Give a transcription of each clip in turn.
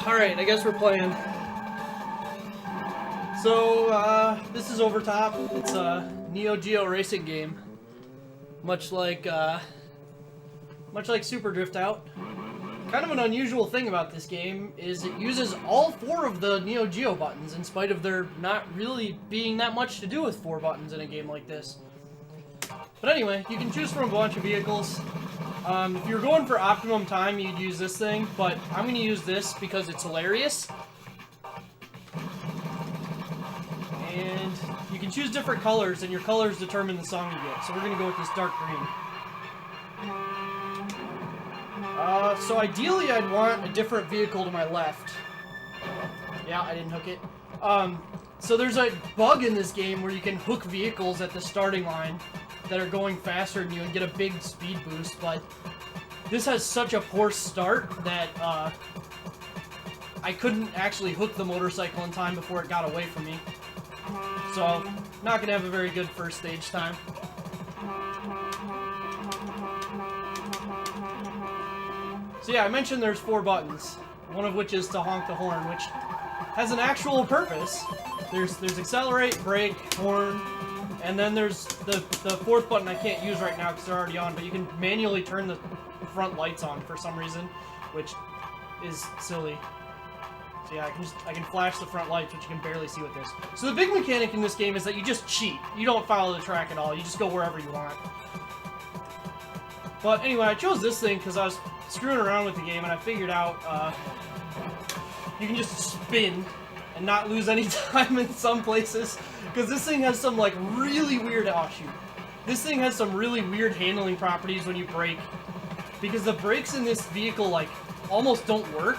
Alright, I guess we're playing. So, this is Overtop. It's a Neo Geo racing game. Much like Super Drift Out. Kind of an unusual thing about this game is it uses all 4 of the Neo Geo buttons, in spite of there not really being that much to do with 4 buttons in a game like this. But anyway, you can choose from a bunch of vehicles. If you're going for optimum time, you'd use this thing, but I'm going to use this because it's hilarious. And you can choose different colors, and your colors determine the song you get. So we're going to go with this dark green. So ideally I'd want a different vehicle to my left. Yeah, I didn't hook it. So there's a bug in this game where you can hook vehicles at the starting line that are going faster than you and get a big speed boost, but this has such a poor start that I couldn't actually hook the motorcycle in time before it got away from me. So, not gonna have a very good first stage time. So yeah, I mentioned there's 4 buttons, one of which is to honk the horn, which has an actual purpose. There's accelerate, brake, horn, and then there's the 4th button I can't use right now because they're already on, but you can manually turn the front lights on for some reason, which is silly. So yeah, I can flash the front lights, which you can barely see with this. So the big mechanic in this game is that you just cheat. You don't follow the track at all. You just go wherever you want. But anyway, I chose this thing because I was screwing around with the game, and I figured out you can just spin and not lose any time in some places, because this thing has some like really weird, oh shoot, this thing has some really weird handling properties when you brake, because the brakes in this vehicle like almost don't work.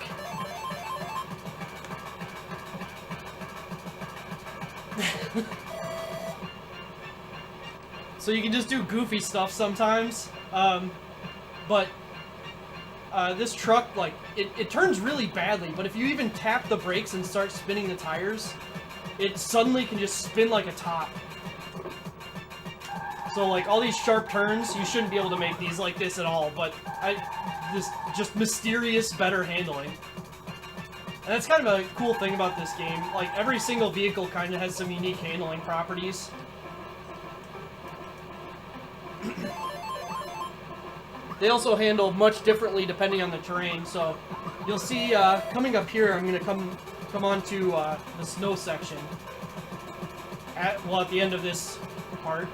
So you can just do goofy stuff sometimes, but this truck, like, it turns really badly, but if you even tap the brakes and start spinning the tires, it suddenly can just spin like a top. So, like, all these sharp turns, you shouldn't be able to make these like this at all, but this just mysterious better handling. And that's kind of a cool thing about this game. Like, every single vehicle kind of has some unique handling properties. They also handle much differently depending on the terrain, so you'll see coming up here, I'm going to come on to the snow section at the end of this part,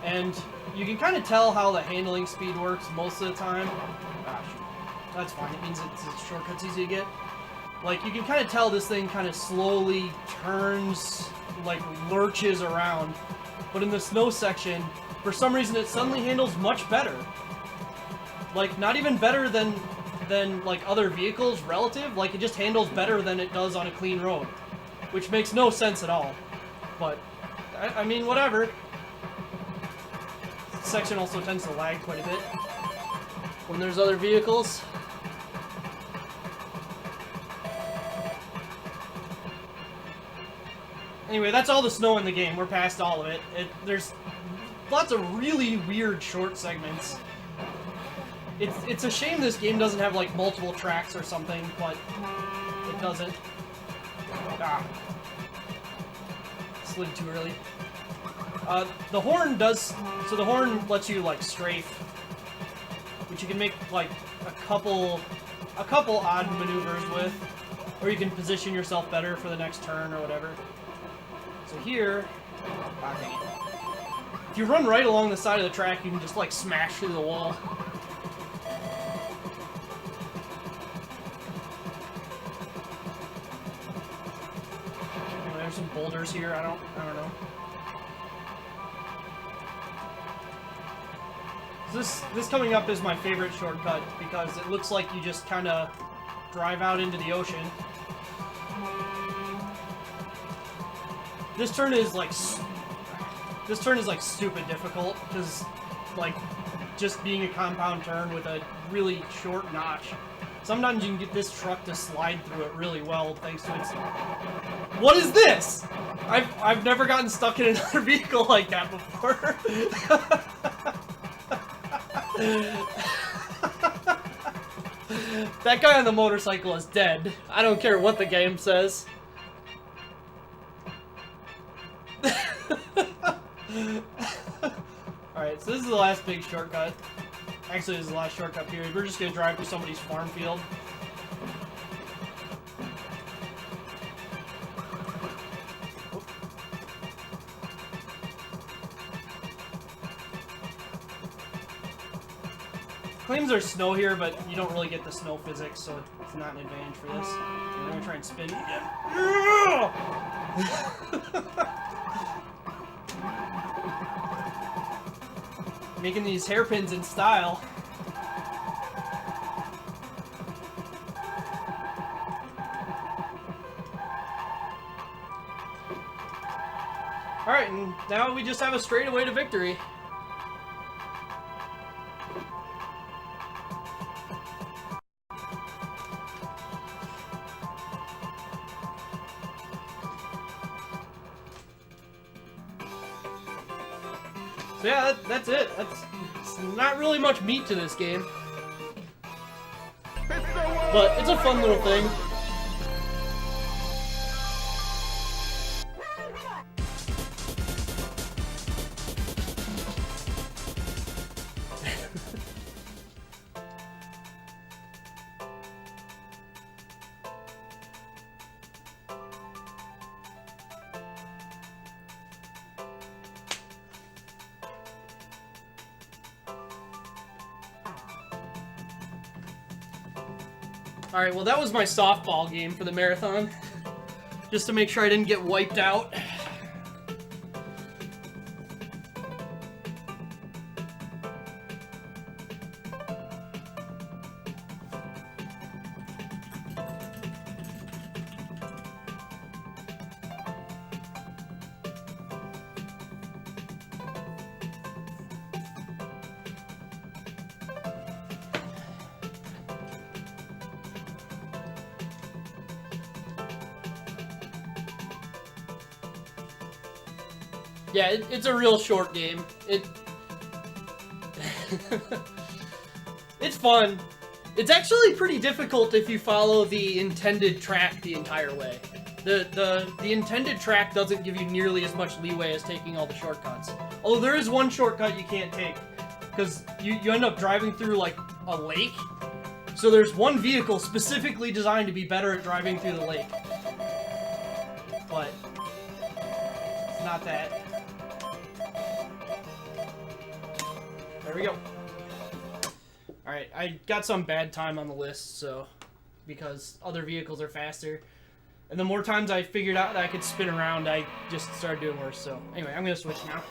and you can kind of tell how the handling speed works most of the time. Gosh, that's fine, it means it's shortcuts easy to get. Like, you can kind of tell this thing kind of slowly turns, like lurches around, but in the snow section, for some reason it suddenly handles much better. Like, not even better than like other vehicles relative, like it just handles better than it does on a clean road, which makes no sense at all. But I mean, whatever. This section also tends to lag quite a bit when there's other vehicles. Anyway, that's all the snow in the game. We're past all of it. There's lots of really weird short segments. It's a shame this game doesn't have, like, multiple tracks or something, but it doesn't. Ah. Slid too early. The horn does... So the horn lets you, like, strafe, which you can make, like, a couple odd maneuvers with, or you can position yourself better for the next turn or whatever. So here... Ah, dang it. If you run right along the side of the track, you can just, like, smash through the wall. Some boulders here, I don't know. So this coming up is my favorite shortcut because it looks like you just kind of drive out into the ocean. This turn is like stupid difficult because, like, just being a compound turn with a really short notch. Sometimes you can get this truck to slide through it really well thanks to its... What is this? I've never gotten stuck in another vehicle like that before. That guy on the motorcycle is dead. I don't care what the game says. Alright, so this is the last big shortcut. Actually, this is the last shortcut period. We're just gonna drive through somebody's farm field. Claims there's snow here, but you don't really get the snow physics, so it's not an advantage for this. Okay, we're gonna try and spin it again. Making these hairpins in style. Alright, and now we just have a straightaway to victory. So yeah, that's it. It's not really much meat to this game. But it's a fun little thing. Alright, well that was my softball game for the marathon. Just to make sure I didn't get wiped out. Yeah, it's a real short game. It's fun. It's actually pretty difficult if you follow the intended track the entire way. The intended track doesn't give you nearly as much leeway as taking all the shortcuts. Although there is one shortcut you can't take, because you end up driving through like a lake. So there's one vehicle specifically designed to be better at driving through the lake. But it's not that. There we go. Alright, I got some bad time on the list, so because other vehicles are faster. And the more times I figured out that I could spin around, I just started doing worse. So anyway, I'm going to switch now.